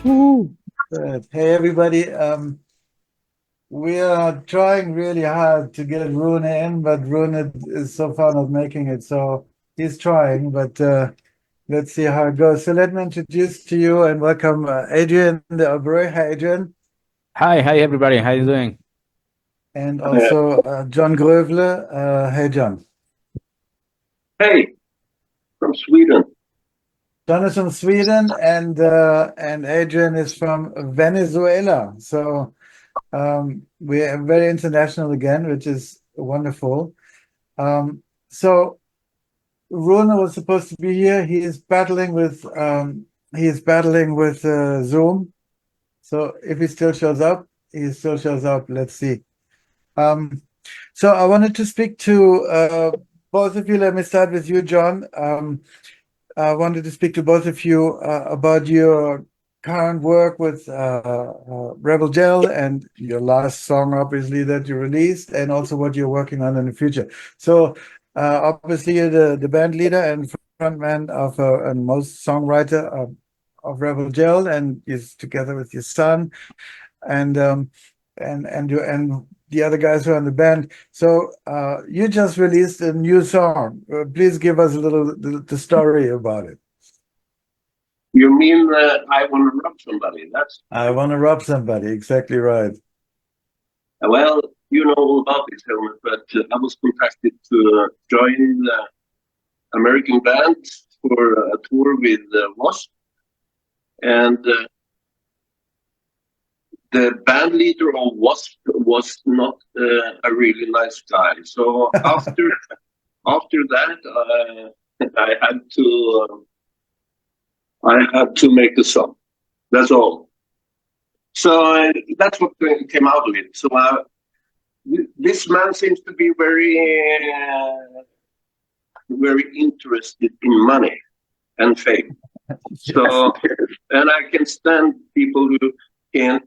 Woo. Good. Hey, everybody. We are trying really hard to get Rune in, but Rune is so far not making it. So he's trying, but let's see how it goes. So let me introduce to you and welcome Adrian Abreu. Hi, Adrian. Hi everybody. How you doing? And also Jon Groevle. Hey, John. Hey, from Sweden. John is from Sweden, and Adrian is from Venezuela. So we are very international again, which is wonderful. So Rune was supposed to be here. He is battling with Zoom. So if he still shows up, he still shows up. Let's see. Um, so I wanted to speak to both of you. Let me start with you, John. I wanted to speak to both of you about your current work with Rebel Gel and your last song, obviously, that you released, and also what you're working on in the future. So, obviously, you're the band leader and frontman of and most songwriter of Rebel Gel, and is together with your son, and and the other guys who are in the band. So you just released a new song. Please give us a little the story about it. You mean I want to rob somebody? That's I want to rob somebody. Exactly right. well, you know all about this, Hellmut, but I was contacted to join the American band for a tour with Wasp, and the band leader of Wasp was not a really nice guy. So after that, I had to make a song. That's all. So that's what came out of it. So this man seems to be very interested in money and fame. So, and I can stand people who can't.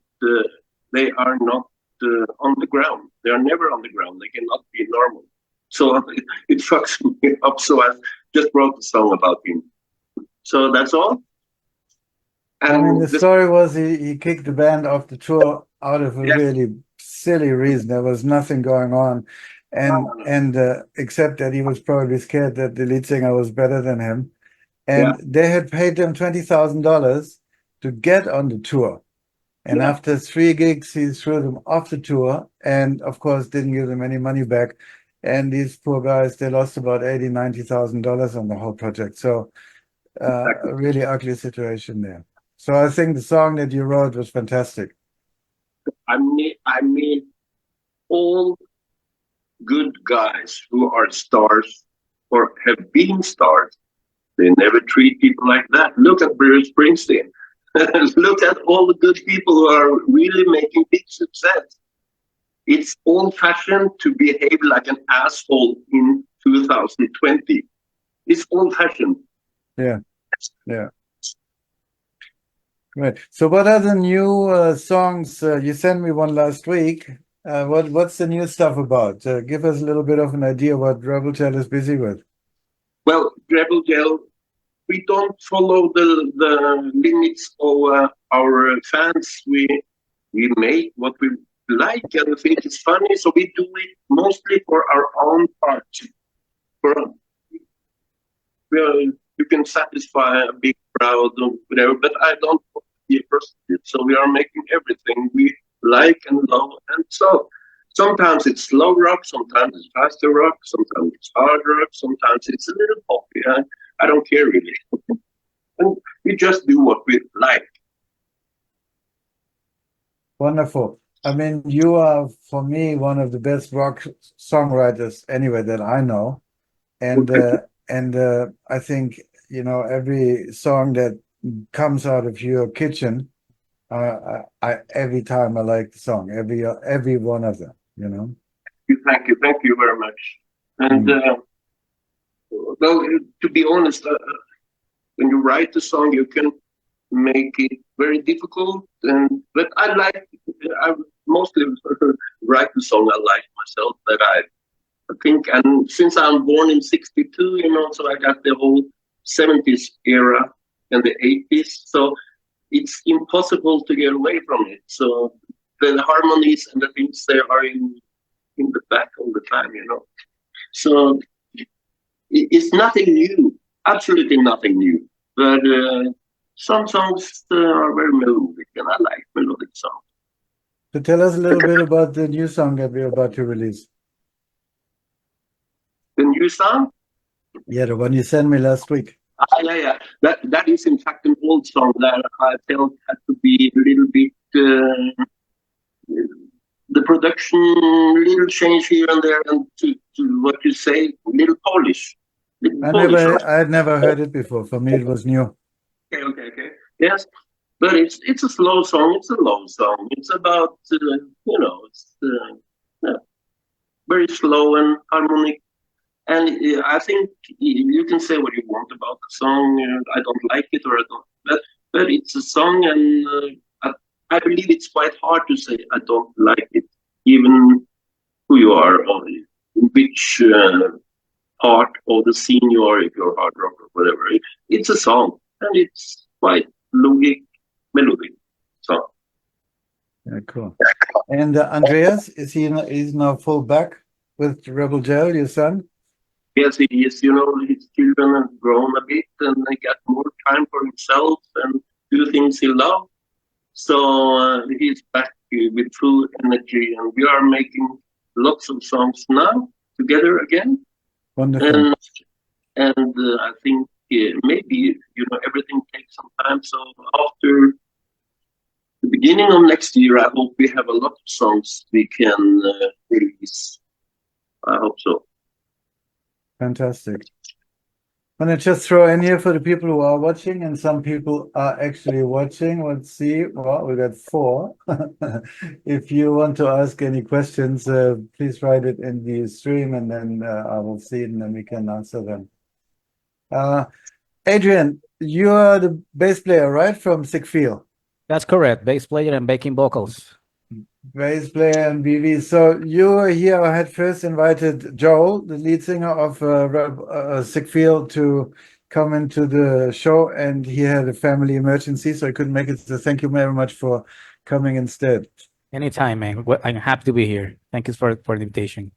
They are not on the ground. They are never on the ground. They cannot be normal. So it fucks me up. So I just wrote a song about him. So that's all. I mean, the story was he kicked the band off the tour out of a really silly reason. There was nothing going on, and except that he was probably scared that the lead singer was better than him, and they had paid him $20,000 to get on the tour. And after 3 gigs, he threw them off the tour, and of course didn't give them any money back. And these poor guys, they lost about $90,000 on the whole project. So a really ugly situation there. So I think the song that you wrote was fantastic. I mean, all good guys who are stars or have been stars, they never treat people like that. Look at Bruce Springsteen. Look at all the good people who are really making big success. It's old-fashioned to behave like an asshole in 2020. It's old-fashioned. Yeah. Right. So what are the new songs? You sent me one last week. What's the new stuff about? Give us a little bit of an idea what Rebel Gel is busy with. Well, Rebel Gel, we don't follow the limits of our fans. We make what we like and think it's funny, so we do it mostly for our own part. You can satisfy a big crowd or whatever, but I don't want to be a prostitute. So we are making everything we like and love, and so sometimes it's slow rock, sometimes it's faster rock, sometimes it's hard rock, sometimes it's a little poppy. I don't care really. And we just do what we like. Wonderful. I mean, you are, for me, one of the best rock songwriters anyway that I know. And I think, every song that comes out of your kitchen, every time I like the song, every one of them, Thank you very much. And well, to be honest, when you write a song, you can make it very difficult. But I mostly write the song I like myself. That I think, and since I'm born in '62, so I got the whole '70s era and the '80s. So it's impossible to get away from it. So the harmonies and the things they are in the back all the time, you know. So it's nothing new, absolutely nothing new. But some songs are very melodic, and I like melodic songs. So tell us a little bit about the new song that we're about to release. The new song? Yeah, the one you sent me last week. Yeah. That is in fact an old song that I felt had to be a little bit the production, little change here and there, and to what you say, little polish. I had never heard it before. For me, it was new. Okay. Yes, but it's a slow song. It's a love song. It's about it's yeah, very slow and harmonic. And I think you can say what you want about the song. I don't like it, or I don't. But it's a song, and I believe it's quite hard to say I don't like it, even who you are, or in which part of the scene you are, if you're hard rock or whatever. It's a song, and it's quite melodic song. Yeah, cool. And Andreas, he's now full back with Rebel Gel, your son? Yes, he is. You know, his children have grown a bit, and he got more time for himself and do things he loves. So he's back with full energy, and we are making lots of songs now together again. Wonderful. And I think maybe everything takes some time. So after the beginning of next year, I hope we have a lot of songs we can release. I hope so. Fantastic. I'm going to just throw in here for the people who are watching, and some people are actually watching. Let's see. Well, we got 4. If you want to ask any questions, please write it in the stream, and then I will see it, and then we can answer them. Adrian, you are the bass player, right, from Sick Feel? That's correct. Bass player and backing vocals. Bass player and BV. So you here had first invited Joel, the lead singer of Sick Feel, to come into the show, and he had a family emergency, so I couldn't make it. So thank you very much for coming instead. Anytime, man. I'm happy to be here. Thank you for the invitation.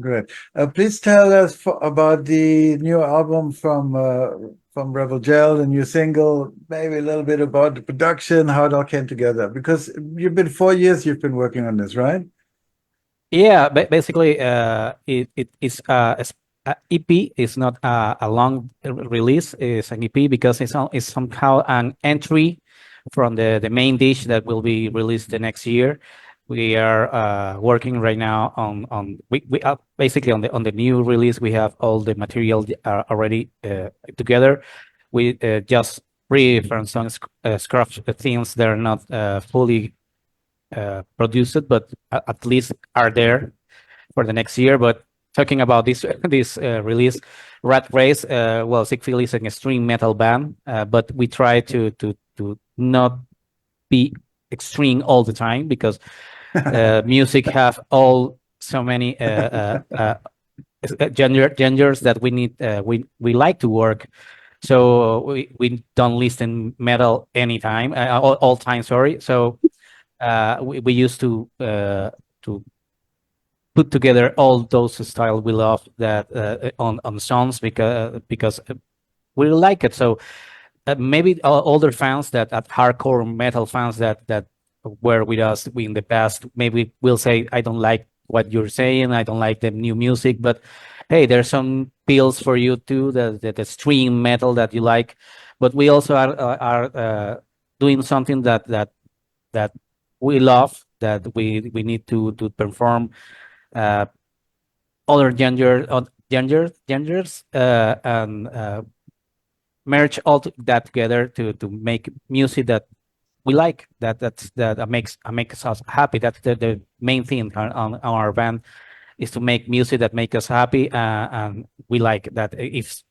Great. Please tell us about the new album from Rebel Gel, the new single, maybe a little bit about the production, how it all came together, because you've been 4 years you've been working on this, right? Yeah, basically, it is a EP. It's not a long release. It's an EP because it's somehow an entry from the main dish that will be released the next year. We are working right now on we are basically on the new release. We have all the material already together. We just different songs, scratch things that are not fully produced, but at least are there for the next year. But talking about this release, Rat Race, well, Sick Feel is an extreme metal band, but we try to not be extreme all the time, because music have all so many genders that we need. We like to work, so we don't listen metal anytime, all time. Sorry. So we used to put together all those styles we love that on songs, because we like it. So maybe older fans that hardcore metal fans that were with us in the past maybe will say, I don't like what you're saying, I don't like the new music, but hey, there's some pills for you too, the extreme metal that you like. But we also are doing something that we love, that we need to perform other genders and merge all that together to make music that we like, that makes us happy. That's the main thing on our band, is to make music that make us happy, and we like that. If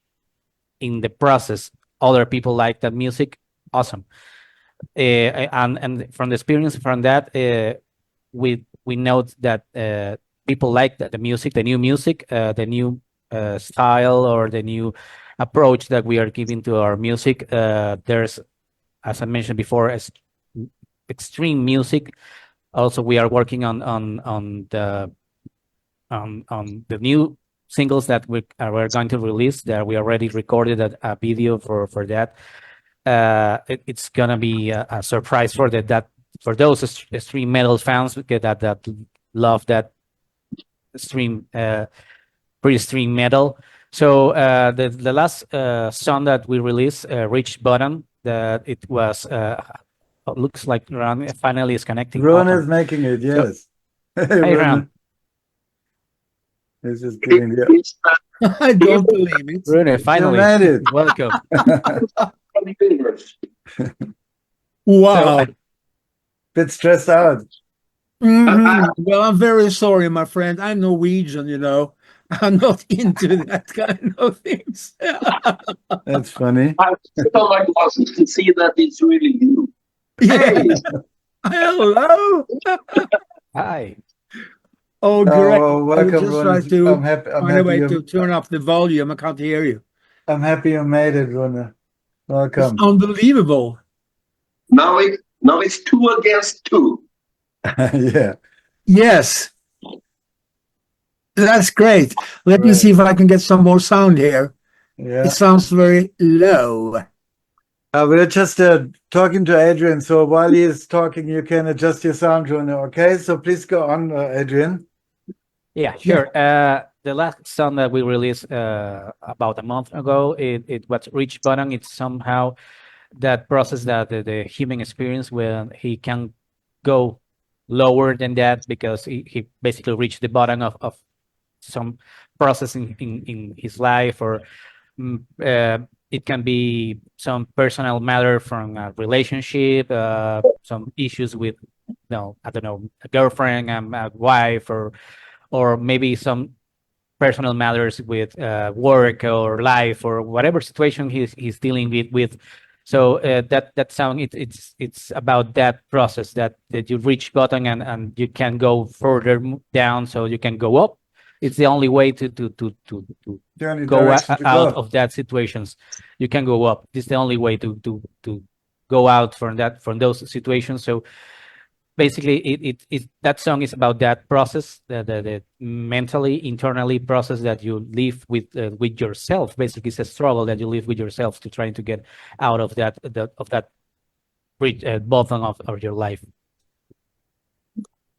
in the process other people like that music, awesome. And from the experience from that, we know that people like the music, the new music, the new style, or the new approach that we are giving to our music. There's as I mentioned before, as extreme music. Also, we are working on the new singles that we're going to release. That we already recorded a video for that. It's gonna be a surprise for for those extreme metal fans that love that extreme pretty extreme metal. So the last song that we released, Reach Button, that it was looks like Ron finally is connecting. Rune Awesome. is making it, So- yes. Hey, Hey, Rune. Ron. He's just giving you. It's I don't believe it. Rune, You finally. made it. Welcome. from fingers. Wow. Bit stressed out. Well, I'm very sorry, my friend. I'm Norwegian, you know. I'm not into that kind of things. That's funny. I put on my glasses to see that it's really you. Hey, Hello. Hi. Oh, Oh, great. well, I would welcome, just Rune. try to I'm happy. find a way to turn up the volume. I can't hear you. I'm happy you made it, Rune. It's Welcome. unbelievable. now it's 2 against 2. Yeah. Yes. That's great. Let me Right. see if I can get some more sound here. Yeah. It sounds very low. We're just talking to Adrian. So while he is talking, you can adjust your sound, Rune. Okay. So please go on, Adrian. Yeah, sure. The last song that we released about a month ago, it was Reach Button. It's somehow that process that the human experience when he can go lower than that because he basically reached the bottom of some process in his life, or it can be some personal matter from a relationship, some issues with, I don't know, a girlfriend, a wife, or maybe some personal matters with work or life or whatever situation he's dealing with. So that song it's about that process that you reach bottom and you can go further down, so you can go up. It's the only way to The only go direction to out go. of that situations. You can go up. This is the only way to go out from those situations. So basically it that song is about that process, the mentally, internally process that you live with yourself. Basically, it's a struggle that you live with yourself to trying to get out of that bottom of your life.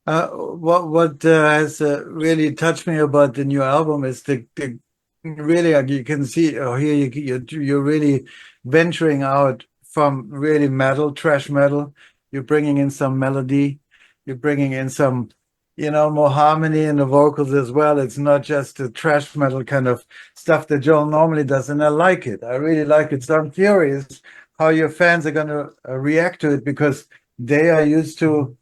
What has really touched me about the new album is the really, you can see here you're really venturing out from really metal, trash metal. You're bringing in some melody. You're bringing in some, more harmony in the vocals as well. It's not just the trash metal kind of stuff that Joel normally does, and I like it. I really like it. So I'm curious how your fans are going to react to it, because they are used to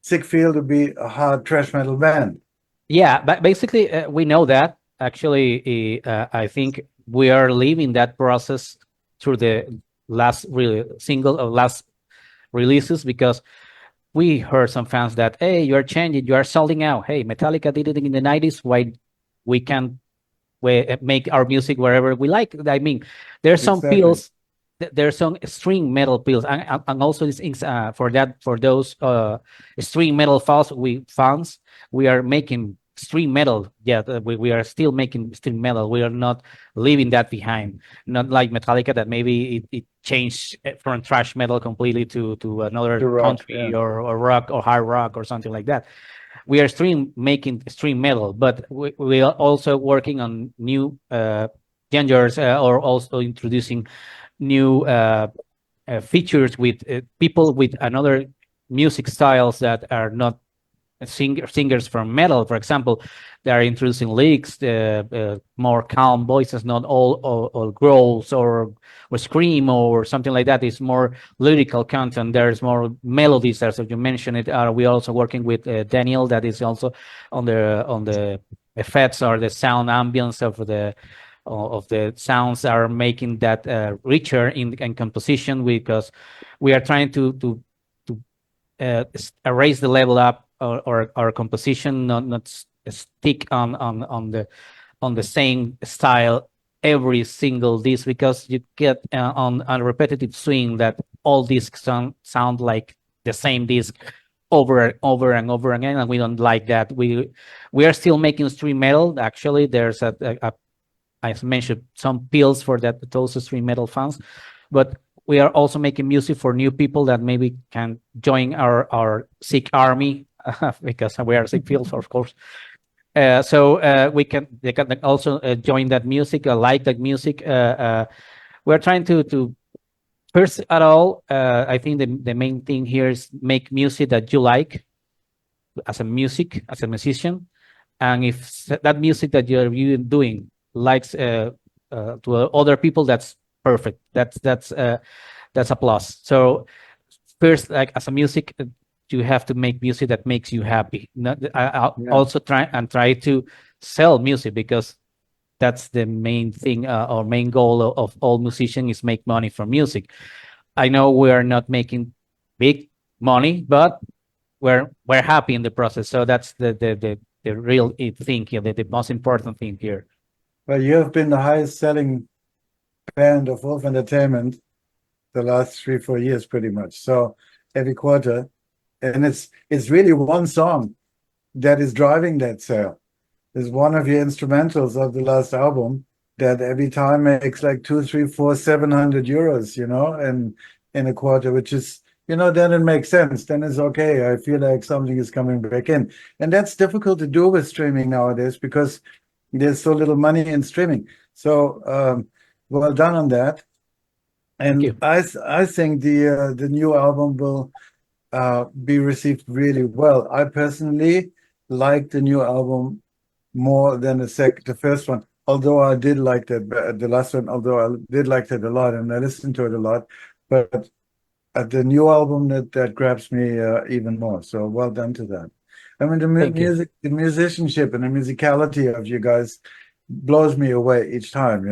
Sick Feel to be a hard trash metal band. Yeah, but basically we know that. Actually, I think we are living that process through the last last releases, because we heard some fans that, hey, you are changing, you are selling out. Hey, Metallica did it in the 90s. Why we can make our music wherever we like? I mean, there's some Exactly. pills. There's some extreme metal pills, and also these things for those extreme metal fans, we are making extreme metal. Yeah, we are still making extreme metal. We are not leaving that behind. Not like Metallica, that maybe it changed from thrash metal completely to another To rock, country, yeah. or rock or hard rock or something like that. We are making extreme metal, but we are also working on new genres, or also introducing new features with people with another music styles that are not singers from metal. For example, they are introducing lyrics, more calm voices, not all growls or scream or something like that. It's more lyrical content. There's more melodies, as you mentioned it. We're also working with Daniel, that is also on the effects or the sound ambience of the sounds, are making that richer in composition, because we are trying to raise the level up, or our composition, not stick on the same style every single disc, because you get on a repetitive swing that all discs sound like the same disc over and over again, and we don't like that. We are still making stream metal. Actually, there's I mentioned some pills for that, those stream metal fans, but we are also making music for new people that maybe can join our Sikh army because we are Sikh fields, of course. So they can also join that music, like that music. We're trying to first at all. I think the main thing here is make music that you like as a musician, and if that music that you doing likes to other people, that's perfect. That's a plus. So first, like as a music, you have to make music that makes you happy. I'll also try to sell music, because that's the main thing, or main goal of all musicians is make money from music. I know we are not making big money, but we're happy in the process. So that's the real thing here, the most important thing here. Well, you have been the highest selling band of Wolf Entertainment the last 3-4 years, pretty much. So every quarter, and it's really one song that is driving that sale. Is one of your instrumentals of the last album that every time makes like 2, 3, 4, 700 euros, and in a quarter, which is, then it makes sense. Then it's okay. I feel like something is coming back in. And that's difficult to do with streaming nowadays because there's so little money in streaming. So well done on that. And I think the new album will be received really well. I personally like the new album more than the first one, although I did like that, the last one, although I did like that a lot and I listened to it a lot. But the new album that grabs me even more. So well done to that. I mean, the music, the musicianship and the musicality of you guys blows me away each time,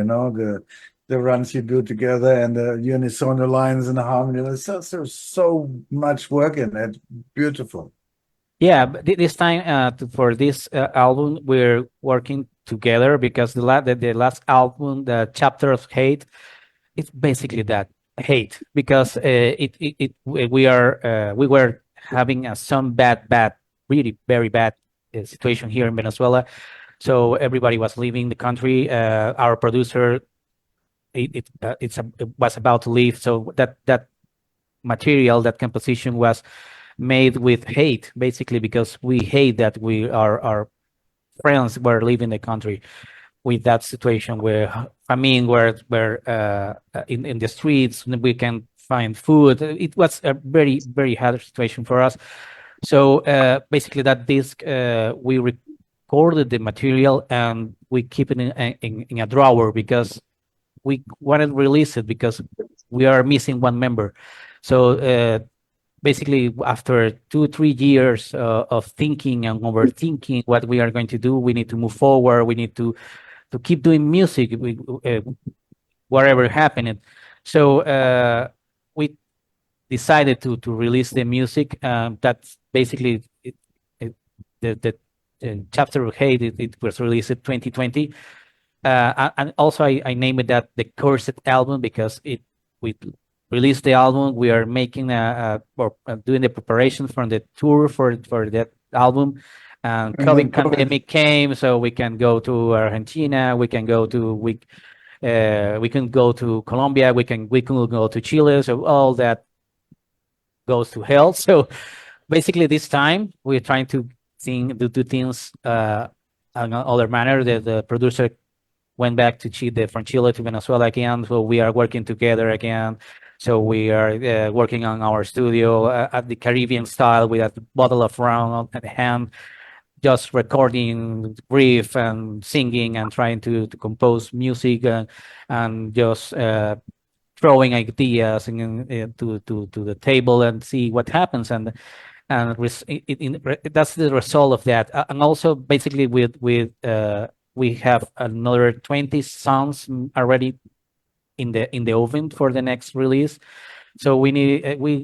the runs you do together and the unisono lines and the harmony. There's so much work in it. Beautiful. Yeah, but this time for this album, we're working together because the last album, the Chapter of Hate, it's basically that hate, because we were having some bad, really very bad situation here in Venezuela. So everybody was leaving the country. Our producer, it was about to leave. So that material, that composition was made with hate, basically, because we hate that our friends were leaving the country with that situation where, I mean, where in the streets we can find food. It was a very, very hard situation for us. So basically that disc, we recorded the material and we keep it in a drawer because we wanted to release it because we are missing one member. So basically, after 2-3 years of thinking and overthinking what we are going to do, we need to move forward. We need to keep doing music, whatever happened. So we decided to release the music. That's basically the Chapter of Hate. It was released in 2020. And also I named it that the Cursed album because we released the album. We are making doing the preparation for the tour for that album. And COVID pandemic came, so we can go to Argentina. We can go to Colombia. We can go to Chile. So all that goes to hell. So basically, this time we're trying to do things another manner. The producer went back to Chile, from Chile to Venezuela again. So we are working together again. So we are working on our studio at the Caribbean style with a bottle of rum at hand, just recording riff and singing and trying to compose music and just throwing ideas to the table and see what happens. And that's the result of that. And also basically we have another 20 songs already in the oven for the next release. So we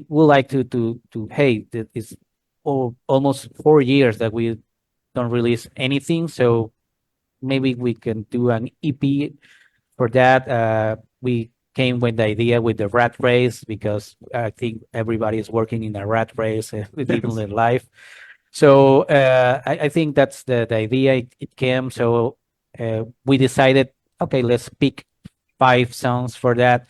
would like to hey, it's almost 4 years that we don't release anything. So maybe we can do an EP for that. We came with the idea with the rat race, because I think everybody is working in a rat race, living their life. So I think that's the idea. It came. So we decided, okay, let's pick 5 songs for that.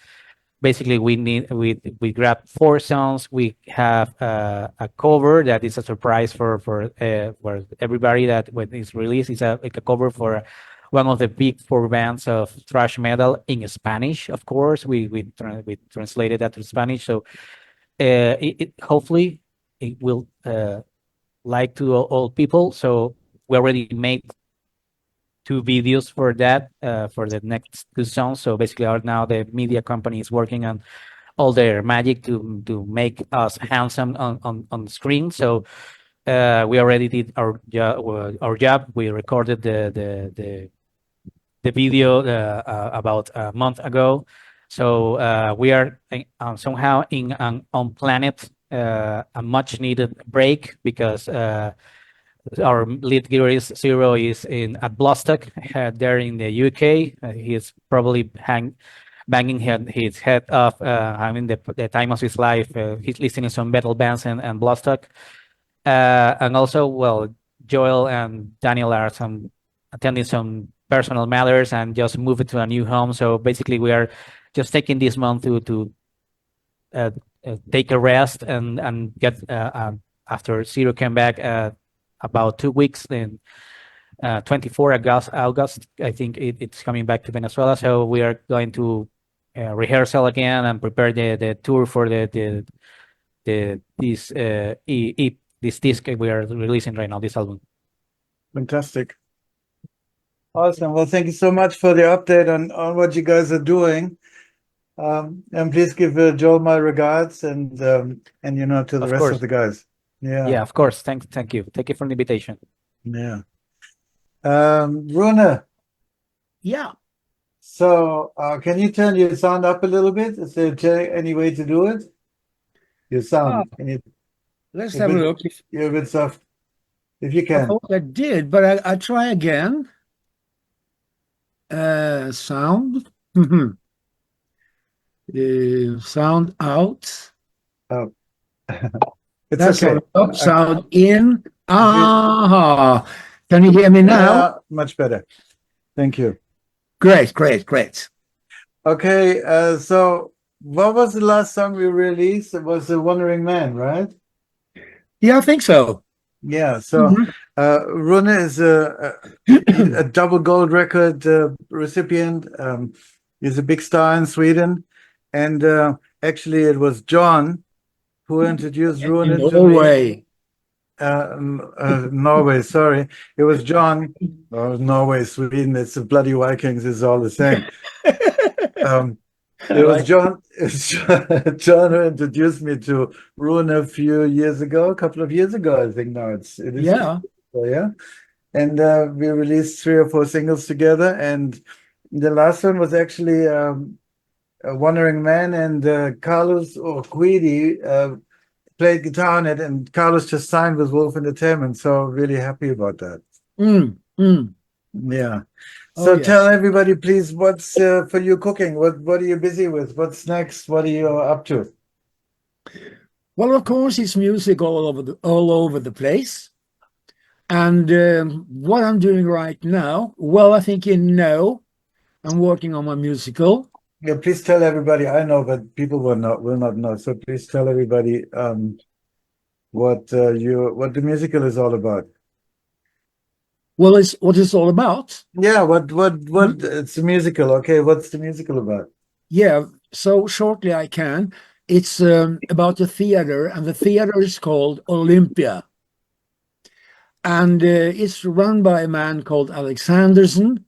Basically, we grabbed 4 songs. We have a cover that is a surprise for everybody, that when it's released, it's like a cover for one of the big 4 bands of thrash metal in Spanish. Of course, we translated that to Spanish. So it hopefully it will like to all people. So we already made 2 videos for that, for the next 2 songs. So basically, now the media company is working on all their magic to make us handsome on screen. So we already did our job. We recorded the video about a month ago. So we are somehow in on planet a much needed break, because our lead guitarist Zero is at Blostock, there in the UK. He's probably banging his head off, having the time of his life. He's listening to some metal bands and Blostock. And also, well, Joel and Daniel are attending some personal matters and just moving to a new home. So basically, we are just taking this month to take a rest and get after Zero came back about 2 weeks in 24 August. I think it's coming back to Venezuela. So we are going to rehearsal again and prepare the tour for this disc we are releasing right now, this album. Fantastic. Awesome. Well, thank you so much for the update on what you guys are doing. And please give Joel my regards, and to the rest of the guys. Yeah, of course. Thank you. Thank you for the invitation. Yeah. Rune. Yeah. So can you turn your sound up a little bit? Is there any way to do it? Your sound. Let's have a look. You're a bit soft. If you I can. thought I did, but I'll try again. Sound. Sound out. Oh. It's That's okay. Up, sound in. Can you hear me now? Yeah, much better. Thank you. Great. Okay, so what was the last song we released? It was The Wandering Man, right? Yeah, I think so. Yeah, so Rune is a double gold record recipient. He's a big star in Sweden. And actually, it was Jon who introduced Rune to Norway. Norway, sorry. It was Jon. Oh, Norway, Sweden, it's the bloody Vikings, it's all the same. It was Jon who introduced me to Rune a couple of years ago, I think now. It is. Yeah. So, yeah. And we released 3 or 4 singles together. And the last one was actually A Wandering Man, and Carlos Guidi played guitar on it, and Carlos just signed with Wolf Entertainment, so really happy about that. Yeah. So tell everybody, please, what's for you cooking? What are you busy with? What's next? What are you up to? Well, of course, it's music all over the place. And what I'm doing right now, well, I think you know, I'm working on my musical. Yeah, please tell everybody. I know, but people will not know. So please tell everybody what the musical is all about. Well, it's what it's all about. Yeah, what it's a musical. Okay, what's the musical about? Yeah, so shortly I can. It's about the theater, and the theater is called Olympia. And it's run by a man called Alexanderson,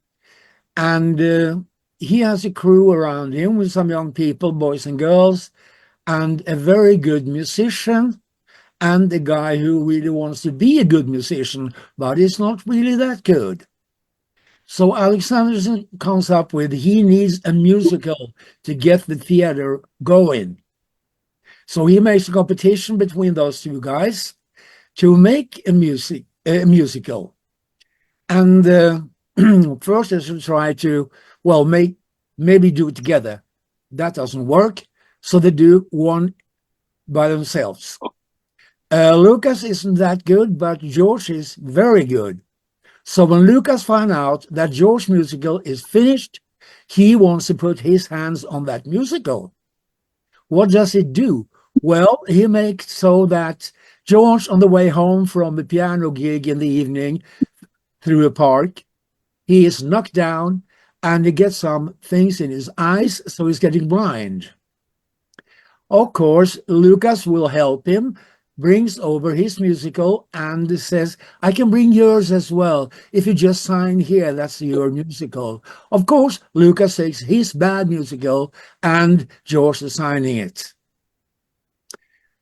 and he has a crew around him with some young people, boys and girls, and a very good musician, and a guy who really wants to be a good musician, but is not really that good. So Alexanderson comes up with he needs a musical to get the theater going. So he makes a competition between those 2 guys to make a musical. And first they should try to, well, maybe do it together. that doesn't work, so they do one by themselves. Lucas isn't that good, but George is very good. So when Lucas finds out that George's musical is finished, he wants to put his hands on that musical. What does he do? Well, he makes so that George, on the way home from the piano gig in the evening through a park, he is knocked down and he gets some things in his eyes, so he's getting blind. Of course, Lucas will help him, brings over his musical and says, I can bring yours as well. If you just sign here, that's your musical. Of course, Lucas takes his bad musical and George is signing it.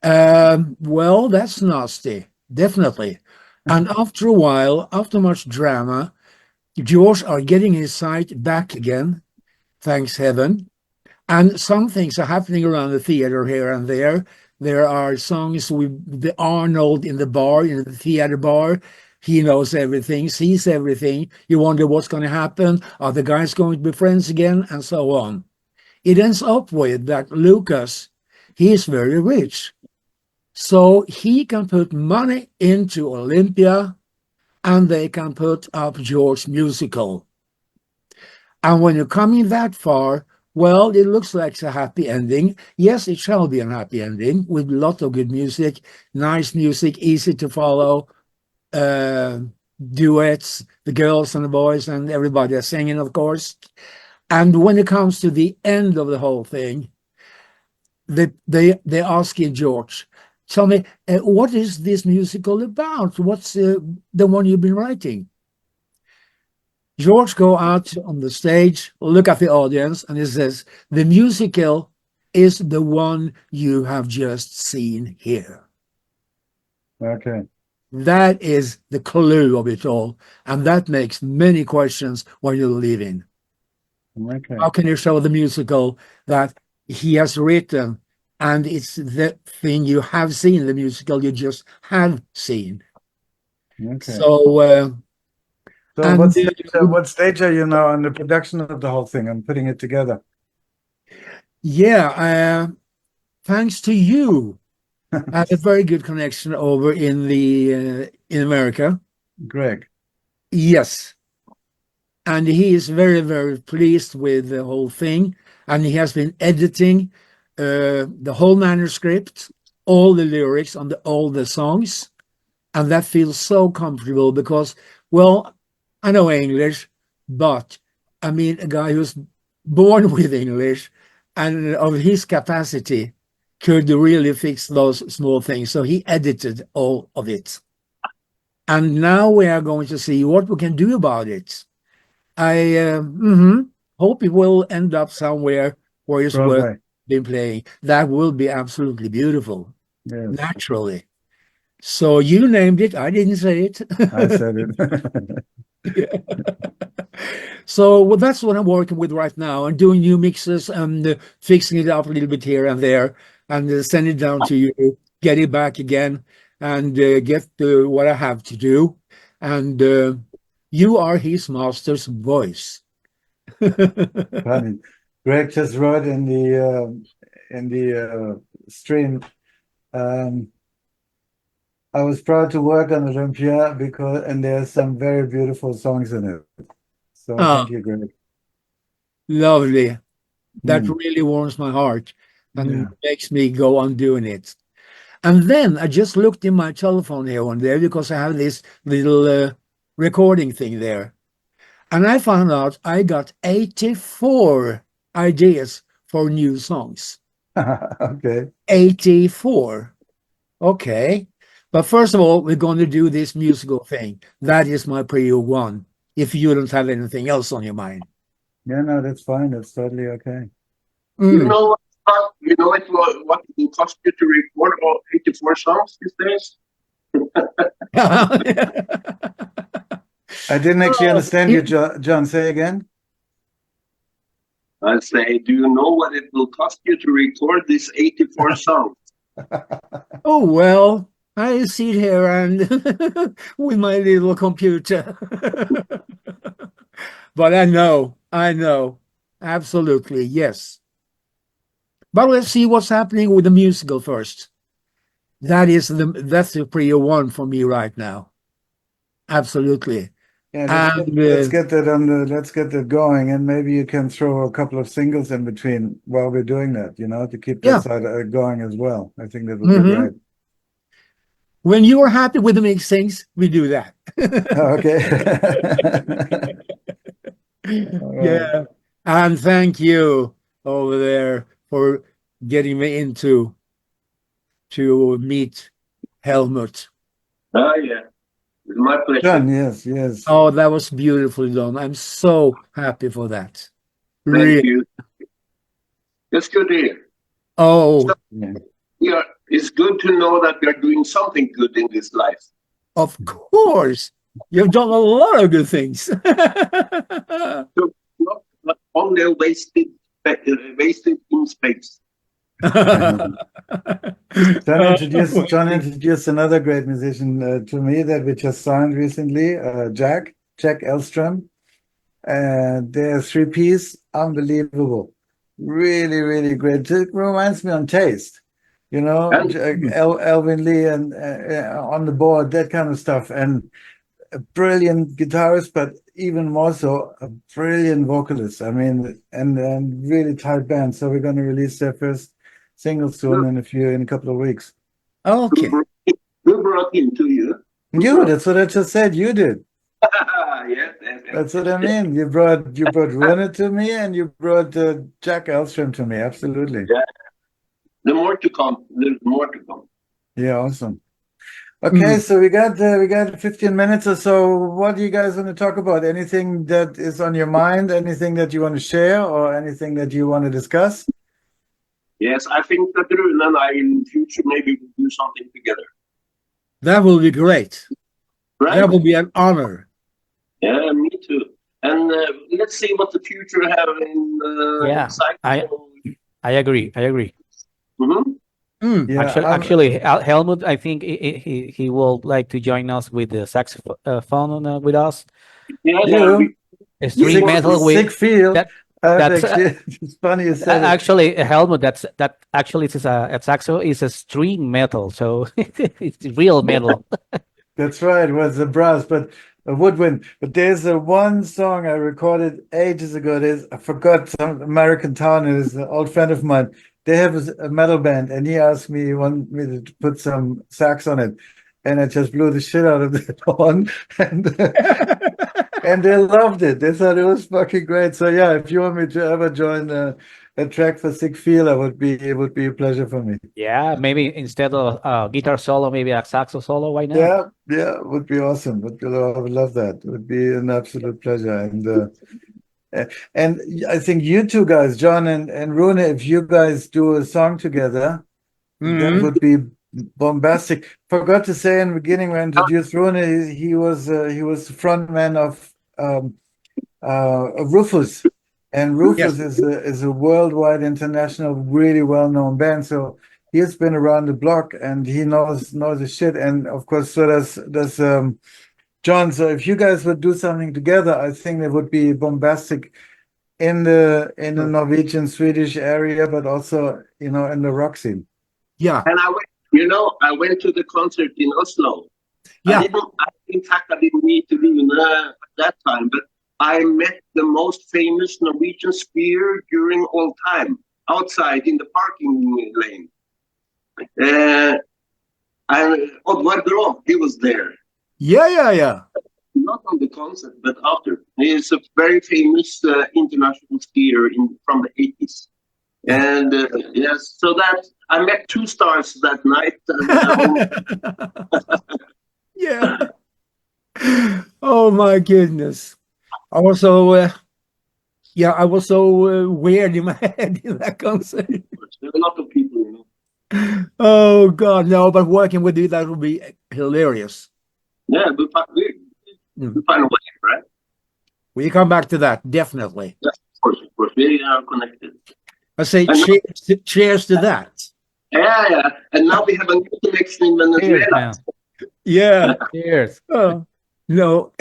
Well, that's nasty, definitely. And after a while, after much drama, George are getting his sight back again, thanks heaven. And some things are happening around the theater here and there. There are songs with the Arnold in the bar, in the theater bar. He knows everything, sees everything. You wonder what's going to happen. Are the guys going to be friends again? And so on. It ends up with that Lucas, he is very rich. So he can put money into Olympia and they can put up George's musical. And when you're coming that far, well, it looks like it's a happy ending. Yes, it shall be a happy ending with a lot of good music, nice music, easy to follow, duets, the girls and the boys and everybody are singing, of course. And when it comes to the end of the whole thing, they asking George, tell me, what is this musical about? What's the one you've been writing? George go out on the stage, look at the audience, and he says, the musical is the one you have just seen here. Okay. That is the clue of it all. And that makes many questions when you're leaving. Okay. How can you show the musical that he has written and it's the thing you have seen, the musical you just have seen? Okay. So, So and what stage are you now on the production of the whole thing and putting it together? yeah, thanks to you, I have a very good connection over in in America. Greg. Yes. And he is very, very pleased with the whole thing. And he has been editing the whole manuscript, all the lyrics on all the songs. And that feels so comfortable because, well, I know English, but I mean, a guy who's born with English and of his capacity could really fix those small things. So he edited all of it. And now we are going to see what we can do about it. I hope it will end up somewhere where it's worth Broadway. being playing. That will be absolutely beautiful, Yes. naturally. So you named it. I didn't say it. I said it. So well, that's what I'm working with right now. I'm doing new mixes and fixing it up a little bit here and there and send it down to you, get it back again and get what I have to do. And you are his master's voice. Funny. Greg just wrote in the stream. I was proud to work on Olympia and there's some very beautiful songs in it. So thank you, Greg. Lovely. That really warms my heart and makes me go on doing it. And then I just looked in my telephone here one day because I have this little recording thing there. And I found out I got 84 ideas for new songs. Okay. 84. Okay. But first of all, we're going to do this musical thing. That is my prio one, if you don't have anything else on your mind. Yeah, no, that's fine. That's totally okay. You know what it will cost you to record all 84 songs these days? I didn't actually understand you, John. Say again. I say, do you know what it will cost you to record these 84 songs? Oh, well, I sit here and with my little computer. But I know, absolutely, yes. But let's see what's happening with the musical first. That's the prior one for me right now. Absolutely. Yeah, And let's get that let's get that going, and maybe you can throw a couple of singles in between while we're doing that, to keep Yeah. that side going as well. I think that would be Mhm. great. When you are happy with the mixings, we do that. Okay. All right. Yeah. And thank you over there for getting me to meet Hellmut. Ah, yeah. It's my pleasure. Done. Yes, yes. Oh, that was beautifully done. I'm so happy for that. Thank Really. you. It's good to hear. Oh, Yeah. Yeah, it's good to know that we are doing something good in this life. of course. You've done a lot of good things. So not only wasted in space. John introduced another great musician to me that we just signed recently, Jack Elstrom. And their three-piece, unbelievable. Really, really great. It reminds me on Taste, And- Elvin Lee and on the board, that kind of stuff. And a brilliant guitarist, but even more so, a brilliant vocalist. I mean, and really tight band. So we're going to release their first single soon in a couple of weeks. Okay. Who brought him to you? That's what I just said. You did. Yes. That's what I mean. You brought Rune to me, and you brought Jack Elstrom to me. Absolutely. Yeah. There's more to come. Yeah, awesome. Okay, so we got 15 minutes or so. What do you guys want to talk about? Anything that is on your mind? Anything that you want to share, or anything that you want to discuss? Yes, I think that Rune and I in the future maybe will do something together. That will be great. Right? That will be an honor. Yeah, me too. And let's see what the future have in Yeah, cycle. I agree. Mhm. Yeah, Actually, Helmut, I think he will like to join us with the saxophone with us. Yeah, You. Extreme metal sick with feel. that. That's That's actually it's funny you said it. actually Helmut. That actually is a saxo is a string metal, so it's real metal. That's right. It was a brass, but a woodwind. But there's one song I recorded ages ago. I forgot some American town. It is an old friend of mine. They have a metal band, and he asked me, he wanted me to put some sax on it, and I just blew the shit out of the horn, and they loved it. They thought it was fucking great. So yeah, if you want me to ever join a track for Sick Feel, it would be a pleasure for me. Yeah, maybe instead of guitar solo, maybe a saxo solo. Why not? Yeah, would be awesome. I would love that. It would be an absolute pleasure. And I think you two guys, John and Rune, if you guys do a song together, that would be bombastic. Forgot to say in the beginning when I introduced Rune, he was the frontman of Rufus, and Rufus is a worldwide, international, really well-known band. So he's been around the block and he knows his shit. And of course, so does John. So if you guys would do something together, I think it would be bombastic in the Norwegian Swedish area, but also in the rock scene. Yeah. And I went to the concert in Oslo. Yeah. In fact, I didn't meet Rune at that time, but I met the most famous Norwegian skier during all time outside in the parking lane. And Oddvar Grov, he was there. Yeah. Not on the concert, but after. He is a very famous international skier from the 80s. And yes, so that I met two stars that night. Yeah. Oh my goodness. I was so I was so weird in my head in that concert. There's a lot of people, Oh God, no! But working with you, that would be hilarious. Yeah, we find a way, right? We come back to that definitely. Yes, of course, we are connected. I say cheers to that. Yeah, and now we have a new connection in Cheers, Venezuela. man. Yeah. Cheers. Oh, no.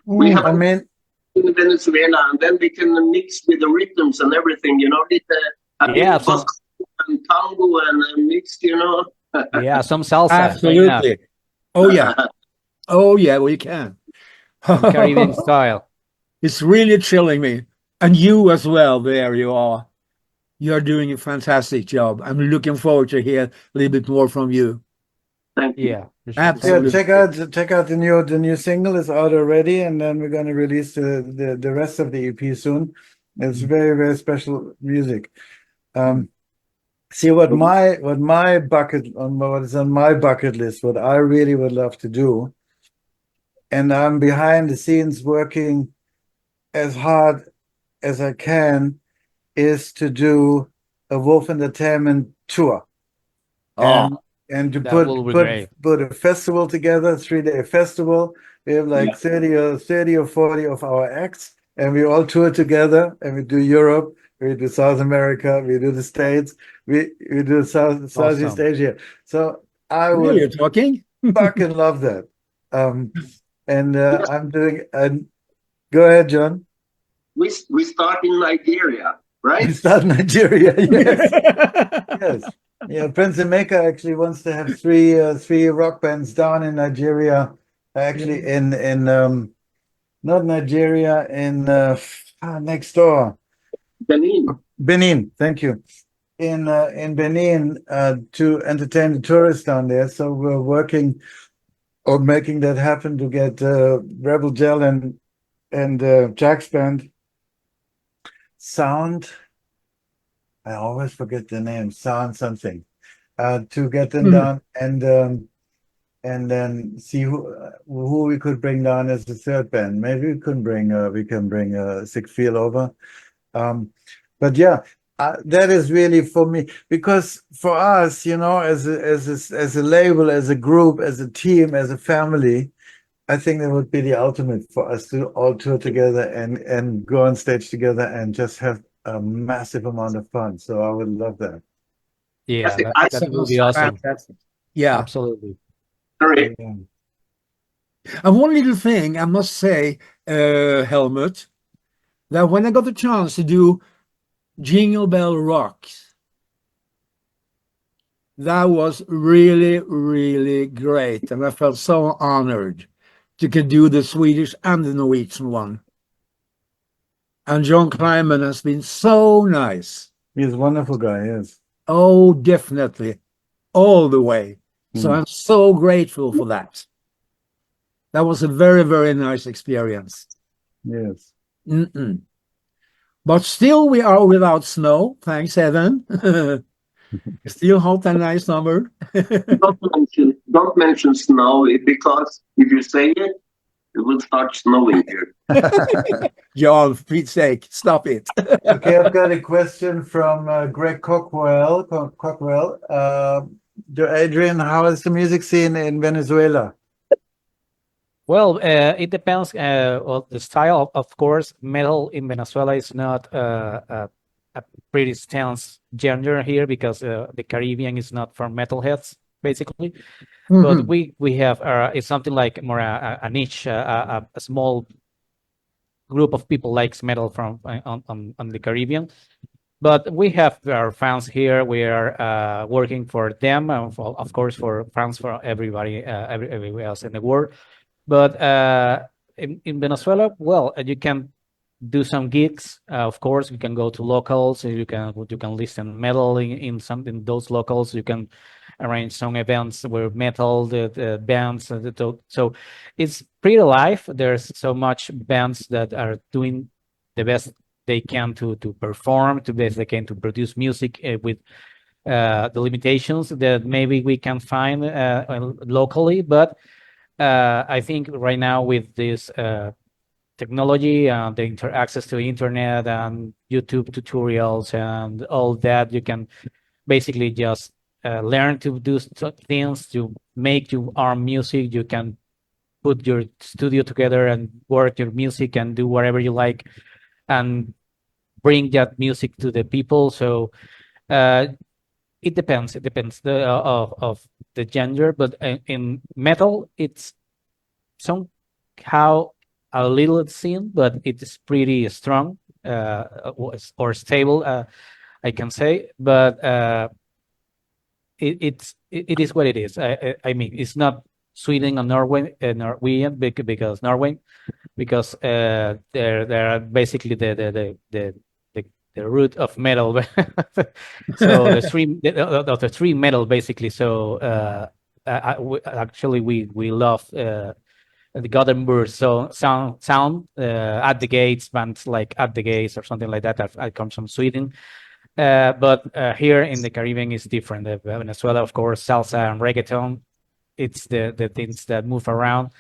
We have I mean, in Venezuela, and then we can mix with the rhythms and everything, you know, with a bit Yeah, of bossa and tango and mix, you know. yeah, some salsa. Why not? Absolutely. Oh yeah. Oh yeah, we can. Some Caribbean style. It's really chilling me. And you as well, there you are. You're doing a fantastic job. I'm looking forward to hear a little bit more from you. Thank you. Yeah, for sure. Yeah, Absolutely. check out the new single is out already, and then we're going to release the rest of the EP soon. It's very, very special music. See what is on my bucket list, what I really would love to do, and I'm behind the scenes working as hard as I can, is to do a Wolf Entertainment tour. Oh, And to That will be great. put a festival together, 3-day festival. We have like 30 or 40 of our acts, and we all tour together, and we do Europe, we do South America, we do the States, we do Southeast Awesome. Asia. So I really, you're would talking? fucking love that. And I'm doing. And go ahead, John. We start in Nigeria, We right? start in Nigeria. Yes, yes. Yeah, Prince Emeka actually wants to have three rock bands down in Nigeria. Actually, in not Nigeria, in next door, Benin. Benin. Thank you. In Benin, to entertain the tourists down there. So we're working on making that happen to get Rebel Gel and Jack's band Sound. I always forget the name. Sound something. To get them down and then see who we could bring down as the third band. Maybe we can bring Sick Feel over. But yeah, that is really for me, because for us, you know, as a label, as a group, as a team, as a family, I think that would be the ultimate for us to all tour together and go on stage together and just have a massive amount of fun. So I would love that. Yeah, I that will be awesome. Fantastic. Yeah. Absolutely. Sorry. Yeah. And one little thing I must say, Helmut, that when I got the chance to do Jingle Bell Rocks, that was really, really great. And I felt so honored to could do the Swedish and the Norwegian one. And John Kleiman has been so nice. He's a wonderful guy, yes. Oh, definitely. All the way. So I'm so grateful for that. That was a very, very nice experience. Yes. But still, we are without snow, thanks heaven. Still hot and nice summer. Don't mention snow, because if you say it, it will start snowing here. John, for Pete's sake, stop it. Okay, I've got a question from Greg Cockrell. Adrian, how is the music scene in Venezuela? Well, it depends on the style. Of course, metal in Venezuela is not a pretty stance genre here, because the Caribbean is not for metalheads, basically. But we have it's something like more a niche, a small group of people likes metal from on the Caribbean. But we have our fans here. We are working for them, and of course for fans for everybody, everywhere else in the world. But in Venezuela, well, you can do some gigs. Of course, you can go to locals. You can listen metal in those locals. You can arrange some events where metal the bands. So it's pretty live. There's so much bands that are doing the best they can to perform, to best they can to produce music with the limitations that maybe we can find locally. But I think right now with this technology and the access to internet and YouTube tutorials and all that, you can basically just learn to do things, to make your own music. You can put your studio together and work your music and do whatever you like and bring that music to the people. So it depends. It depends of the genre, but in metal, it's somehow a little scene, but it is pretty strong or stable, I can say. But it is what it is. I mean, it's not Sweden or Norway, Norwegian because Norway, because they're basically the root of metal. So the three metal basically. So actually we love the Gothenburg sound at the gates, bands like At the Gates or something like that. That comes from Sweden. But here in the Caribbean is different. Venezuela, of course, salsa and reggaeton. It's the things that move around.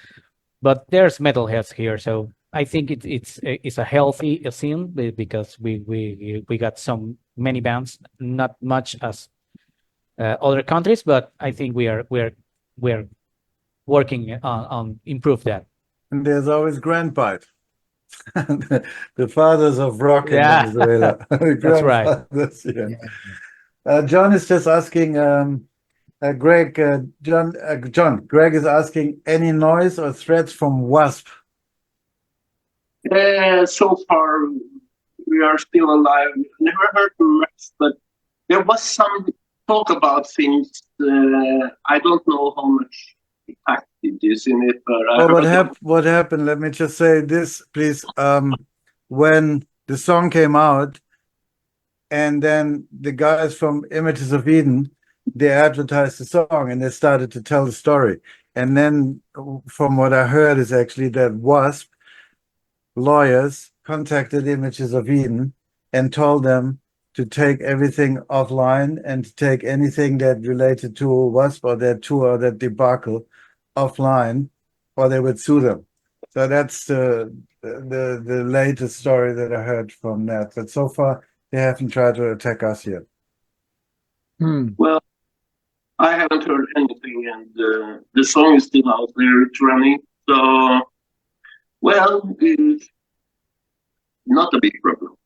But there's metalheads here, so I think it's a healthy scene because we got many bands, not much as other countries, but I think we're working on improve that. And there's always Grandpite, the fathers of rock in Yeah. Venezuela. That's right. Grandfathers, yeah. John is just asking, Greg, Greg is asking, any noise or threats from Wasp? So far, we are still alive. Never heard much, but there was some talk about things. I don't know how much impact it is in it, but I heard what happened? Let me just say this, please. When the song came out, and then the guys from Images of Eden, they advertised the song and they started to tell the story. And then, from what I heard, is actually that Wasp lawyers contacted Images of Eden and told them to take everything offline and to take anything that related to Wasp or their tour or that debacle offline, or they would sue them. So that's the latest story that I heard from that. But so far, they haven't tried to attack us yet. Well, I haven't heard anything, and the song is still out there. It's running. So, well, it's not a big problem.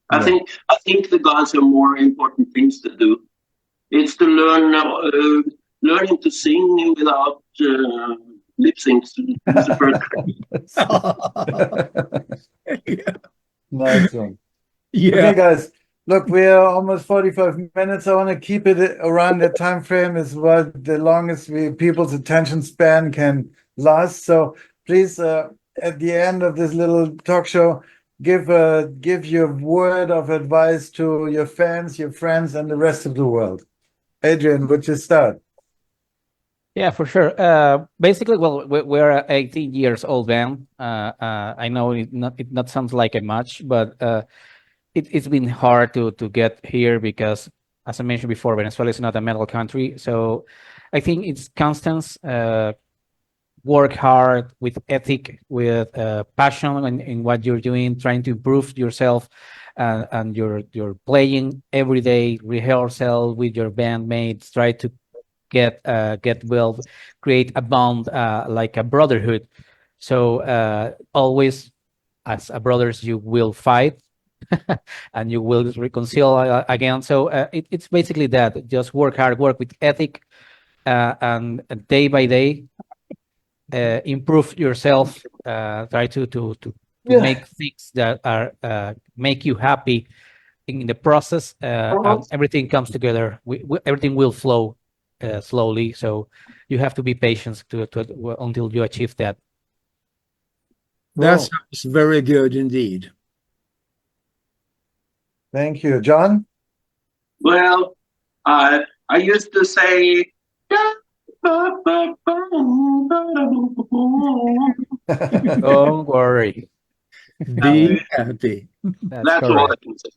I think the guys have more important things to do. It's to learning to sing without lip syncs to the first. Nice one. Yeah. Okay, guys. Look, we are almost 45 minutes. I want to keep it around that time frame is what the longest people's attention span can last. So please, at the end of this little talk show, give your word of advice to your fans, your friends, and the rest of the world. Adrian, would you start? Yeah, for sure. Basically, well, we're an 18 years old band. I know it not sounds like a much, but it's been hard to get here because, as I mentioned before, Venezuela is not a metal country. So I think it's constant work hard with ethic, with passion in what you're doing, trying to improve yourself, and you're playing every day, rehearsal with your bandmates, try to get well, create a bond like a brotherhood. So always, as a brothers, you will fight. And you will reconcile again. So it's basically that. Just work hard, work with ethic, and day by day improve yourself. Try to make things that are make you happy in the process. And everything comes together. Everything will flow slowly. So you have to be patient until you achieve that. That sounds very good indeed. Thank you. John? Well, I used to say, Don't worry. Be happy. That's all I can say.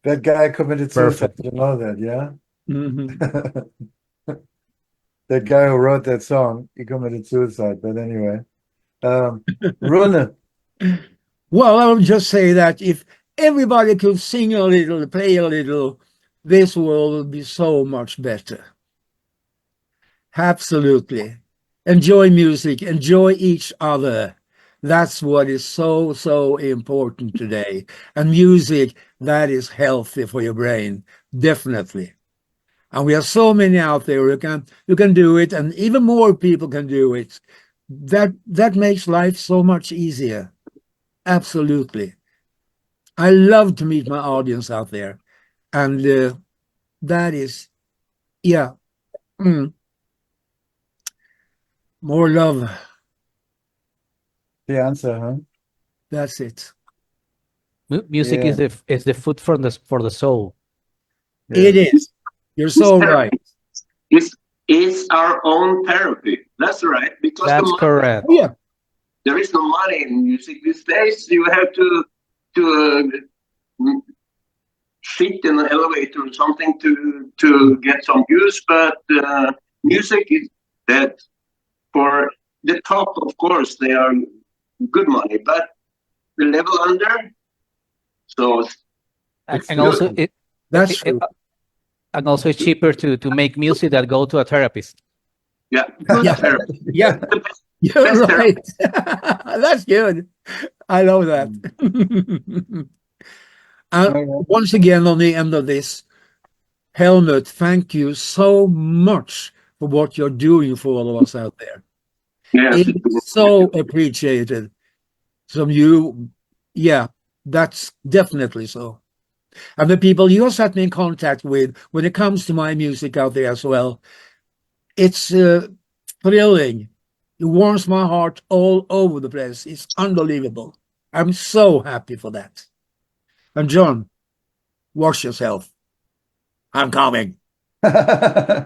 That guy committed suicide. Perfect. You know that, yeah? Mm-hmm. That guy who wrote that song, he committed suicide. But anyway, Rune. Well, I would just say that if everybody could sing a little, play a little, this world would be so much better. Absolutely. Enjoy music, enjoy each other. That's what is so, so important today. And music, that is healthy for your brain, definitely. And we have so many out there who can do it, and even more people can do it. that makes life so much easier. Absolutely. I love to meet my audience out there, and that is, yeah, more love. The answer, huh? That's it. Music Yeah. is the food for the soul. It is. You're so It's right. It's our own therapy. That's right. Because That's correct. Oh, yeah. there is no money in music these days. You have to sit in an elevator or something to get some use. But music is dead. For the top, of course, they are good money, but the level under, so And also That's true. and also it's cheaper to make music than go to a therapist. yeah, good Yeah. therapy. Yeah, The best you're Best right. That's good. I love that. And Okay. once again, on the end of this, Hellmut, thank you so much for what you're doing for all of us out there. Yes, It's so appreciated. From you, yeah, that's definitely so. And the people you're set me in contact with when it comes to my music out there as well, it's thrilling. It warms my heart all over the place. It's unbelievable. I'm so happy for that. And John, wash yourself. I'm coming. I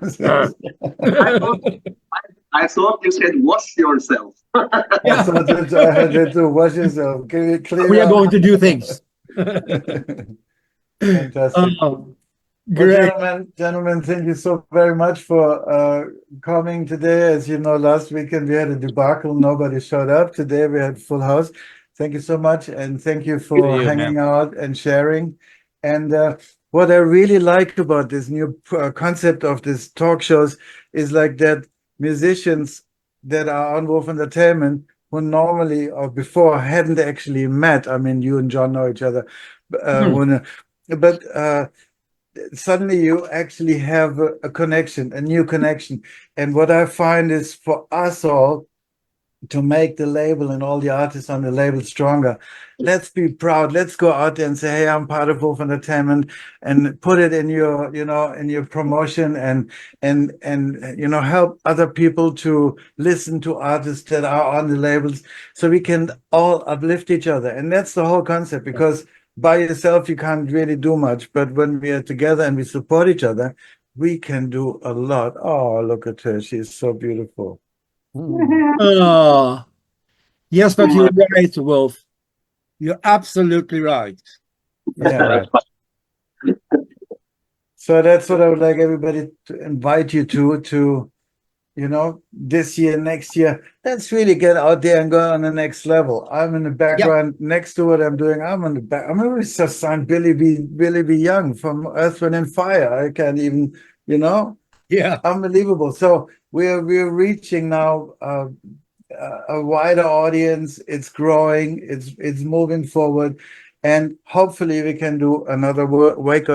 thought you said wash yourself. I thought that I had to wash yourself. Can you clean We are up? going to do things. Fantastic. Oh, Well, great. gentlemen, thank you so very much for coming today. As you know, last weekend we had a debacle. Nobody showed up. Today we had full house. Thank you so much. And thank you for you, hanging out and sharing. And what I really like about this new concept of this talk shows is like that musicians that are on Wolf Entertainment who normally or before hadn't actually met. I mean, you and John know each other. But suddenly you actually have a connection, a new connection. And what I find is for us all to make the label and all the artists on the label stronger, let's be proud. Let's go out there and say, hey, I'm part of Wolf Entertainment, and put it in your, in your promotion, and help other people to listen to artists that are on the labels, so we can all uplift each other. And that's the whole concept, because by yourself you can't really do much, but when we are together and we support each other, we can do a lot. Oh, look at her, she's so beautiful. Oh, yes, but you're right, Wolf. You're absolutely right. Yeah. So that's what I would like everybody to invite you to, this year, next year, let's really get out there and go on the next level. I'm in the background next to what I'm doing. I'm in the back. I'm really just signed Billy B. Young from Earth, Wind and Fire. I can't even, Yeah. unbelievable. So we're reaching now a wider audience. It's growing. It's moving forward. And hopefully we can do another Wave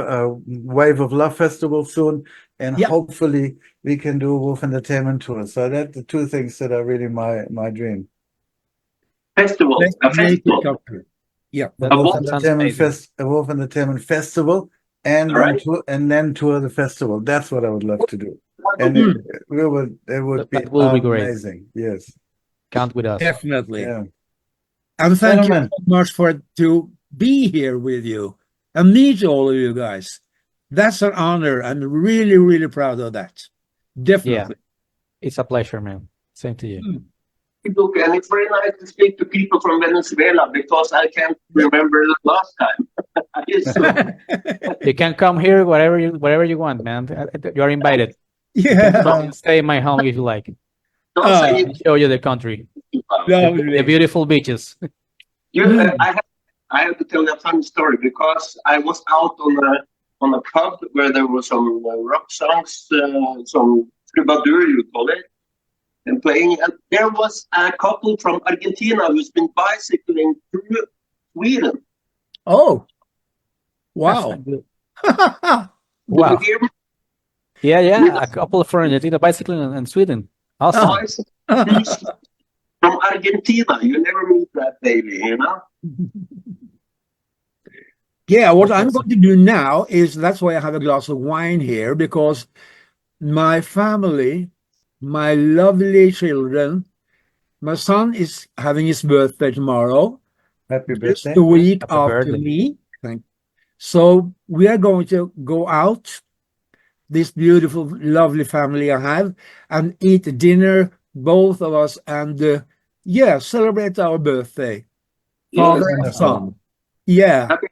of Love festival soon. And hopefully we can do Wolf Entertainment tour. So that's the two things that are really my dream. Festival. A festival. Yeah. A Wolf Entertainment Festival, and then tour the festival. That's what I would love to do. And it would be great. amazing. Yes. Count with us. Definitely. Yeah. And thank you Gentlemen, so much to be here with you and meet all of you guys. That's an honor. I'm really, really proud of that. Definitely. Yeah. It's a pleasure, man. Same to you. Look, and it's very nice to speak to people from Venezuela, because I can't remember the last time. You can come here wherever you want, man. You are invited. Yeah. Stay in my home if you like. Don't Show you the country. The beautiful beaches. I have to tell that funny story, because I was out on a pub where there were some rock songs, some troubadour, you call it, and playing. And there was a couple from Argentina who's been bicycling through Sweden. Oh, wow. Wow. Did you hear me? Yeah. A couple of from Argentina bicycling in Sweden. Awesome. from Argentina. You never meet that daily, you know? Yeah, what I'm going to do now is, that's why I have a glass of wine here, because my family, my lovely children, my son is having his birthday tomorrow, Happy just birthday. a week Happy after birthday. me. So we are going to go out, this beautiful, lovely family I have, and eat dinner, both of us, and celebrate our birthday. Father Yes. and son. Yeah. Happy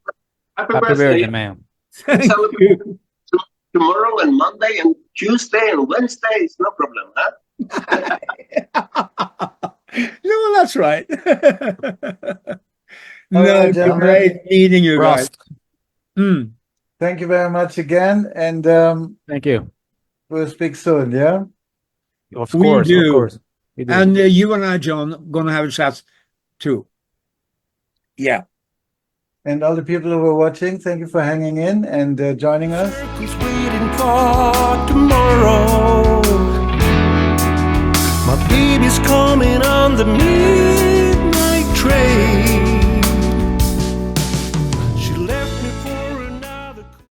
Happy birthday. birthday, man. Thank celebrate. you. Tomorrow and Monday and Tuesday and Wednesday, it's no problem, huh? No, that's right. All No, right, it's gentlemen. great meeting you guys. Prost. Mm. Thank you very much again, and Thank you. we'll speak soon. Yeah. Of We course, do. of course. We do. And you and I, John, gonna have a chat too. Yeah. And all the people who were watching, thank you for hanging in and joining us. Circles waiting for tomorrow. My baby's coming on the mirror.